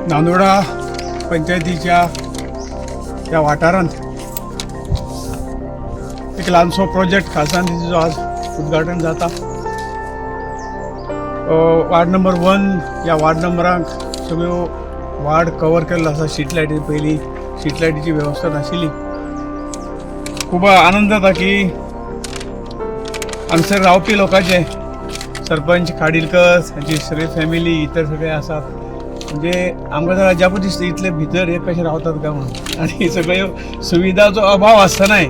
नांदोडा पंचायतीच्या या वाठारांत एक ल्हानसो प्रोजेक्ट खासा निधीचो आज उद्घाटन जाता। वार्ड नंबर 1 या वार्ड नंबरांक सगळ्यो वार्ड कवर केल्लो आसा। स्ट्रीट लायटी पयलीं स्ट्रीट लायटीची वेवस्था नाशिल्ली। खूब आनंद जाता की हांगसर रावपी लोकांचे सरपंच खाडिलकर हांची सगळी फॅमिली इतर सगळे आसात। म्हणजे आमकां तर अजापूच दिसता इतले भितर हे कशे रावतात काय म्हणून। आनी सगळ्यो सुविधाचो अभाव आसतनाय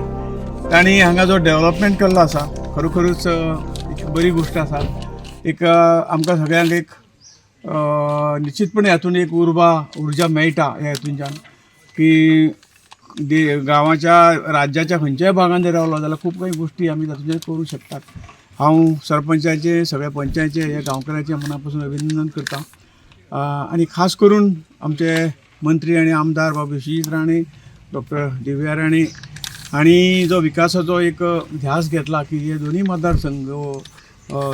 तांणी हांगा जो डेव्हलपमेंट केल्लो आसा खरोखरूच एक बरी गोष्ट आसा। एक आमकां सगळ्यांक एक निश्चितपणे हातून एक उर्जा मेळटा ह्या हातूंच्यान की गांवाच्या राज्याच्या खंयच्याय भागांत जर रावलो जाल्यार खूब काही गोष्टी आमी तातूंतल्यान करूं शकतात। हांव सरपंचाचे सगळ्या पंचायतीचे ह्या गांवकारांचे मना पासून अभिनंदन करता। आणि खास करून आमचे मंत्री आणि आमदार बाबा विश्वजीत राणे, डॉक्टर दिव्या राणे आणि जो विकासाचो एक ध्यास घेतला की हे दोन्ही मतदारसंघ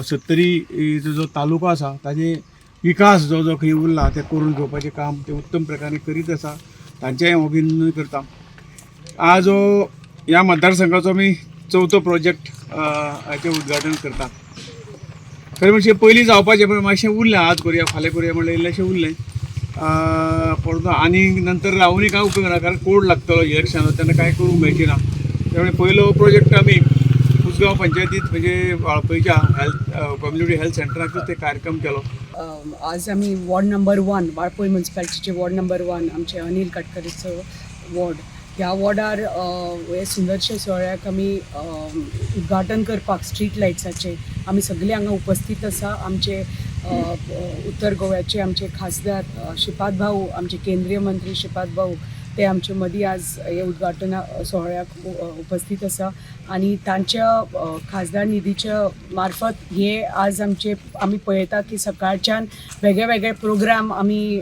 सत्तरी जो तालुको आसा ताजे विकास जो जो खंय उरला ते करून घेवपाचें काम ते उत्तम प्रकारे करीत आसा। तांचेंय हांव अभिनंदन करता। आज ह्या मतदारसंघाचो आमी चवथो प्रोजेक्ट हाचें उद्घाटन करता। खरें म्हणजे पयलीं जावपाचें पण मातशें उरलें, आज करुया फाल्यां करुया म्हणलें इल्लेशें उरलें। परंतु आनी नंतर रावूनय काय उपयोग ना, कारण कोड लागतलो इलेक्शनाक, तेन्ना कांय करूंक मेळची ना। त्यामुळे पयलो प्रोजेक्ट आमी उसगांव पंचायतीत म्हणजे वाळपयच्या कम्युनिटी हेल्थ सेंटराकूच ते कार्यक्रम केलो। आज आम्ही वॉर्ड नंबर 1 वाळपय म्युन्सिपालिटीचे वॉर्ड नंबर 1 आमचे अनिल काटकरेचो वॉर्ड, ह्या वॉर्डार हे सुंदरशे सुवाळ्याक आमी उद्घाटन करपाक स्ट्रीट लायट्साचे आमी सगळे हांगा उपस्थित आसा। आमचे उत्तर गोव्याचे आमचे खासदार श्रीपाद भाऊ, आमचे केंद्रीय मंत्री श्रीपाद भाऊ ते आमचे मदीं आज हे उद्घाटन सोहळ्याक उपस्थित आसा। आणि तांच्या खासदार निधीच्या मार्फत हे आज आमी पळयता की सकाळच्यान वेगळे वेगळे प्रोग्राम आमी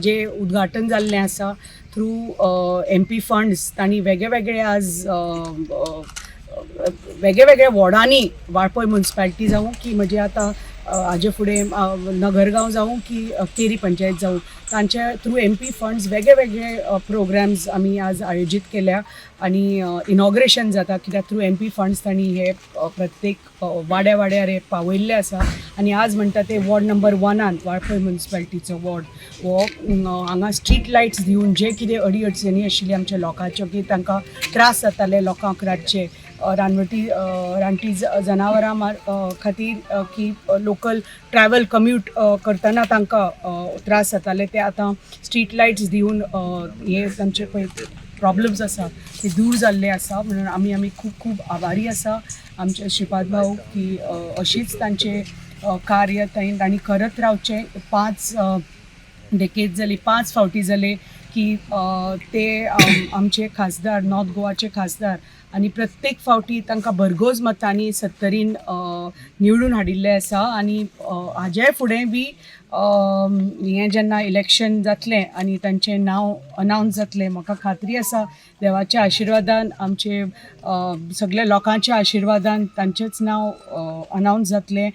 जे उद्घाटन जाल्लें आसा थ्रू MP फंड्स तांणी वेगळे वेगळे आज वेगळे वेगळे वॉर्डांनी वाळपय म्युन्सिपालिटी जावं की म्हणजे आतां हाजे फुडें नगरगांव जावं की केरी पंचायत जावं, तांच्या थ्रू MP फंड्स वेगळे वेगळे प्रोग्राम्स आमी आज आयोजीत केल्या। आणि इनॉग्रेशन जाता कित्याक थ्रू MP फंड्स तांणी हे प्रत्येक वाड्या वाड्यार हे पावयल्ले आसा। आणि आज म्हणटा ते वॉर्ड नंबर 1 वाळपय म्युन्सिपालिटीचो वॉर्ड हो हांगा स्ट्रीट लायट्स दिवन जे कितें अडचणी आशिल्ली आमच्या लोकांच्यो की तांकां त्रास जाताले लोकांक रातचे रानटी जनावरां खातीर की लोकल ट्रॅव्हल कम्यूट करतना तांकां त्रास जाताले, ते आतां स्ट्रीट लायट्स दिवन हे तांचे पळय प्रॉब्लम्स आसा ते दूर जाल्ले आसा। म्हणून आमी खूब खूब आभारी आसा आमचे श्रीपाद भाऊ की अशीच तांचे कार्य तांणी करत रावचें। 5 डेकेड जाली, 5 फावटी जाले की ते आमचे खासदार नॉर्थ गोवाचे खासदार आणि प्रत्येक फावटी तांकां भरघोस मतांनी 70 निवडून हाडिल्ले आसा। आणि हाजे फुडें बी हें जेन्ना इलेक्शन जातलें आनी तांचें नांव अनावंस जातलें, म्हाका खात्री आसा देवाच्या आशिर्वादान आमचे सगळे लोकांच्या आशिर्वादान तांचेंच नांव अनावंस जातलें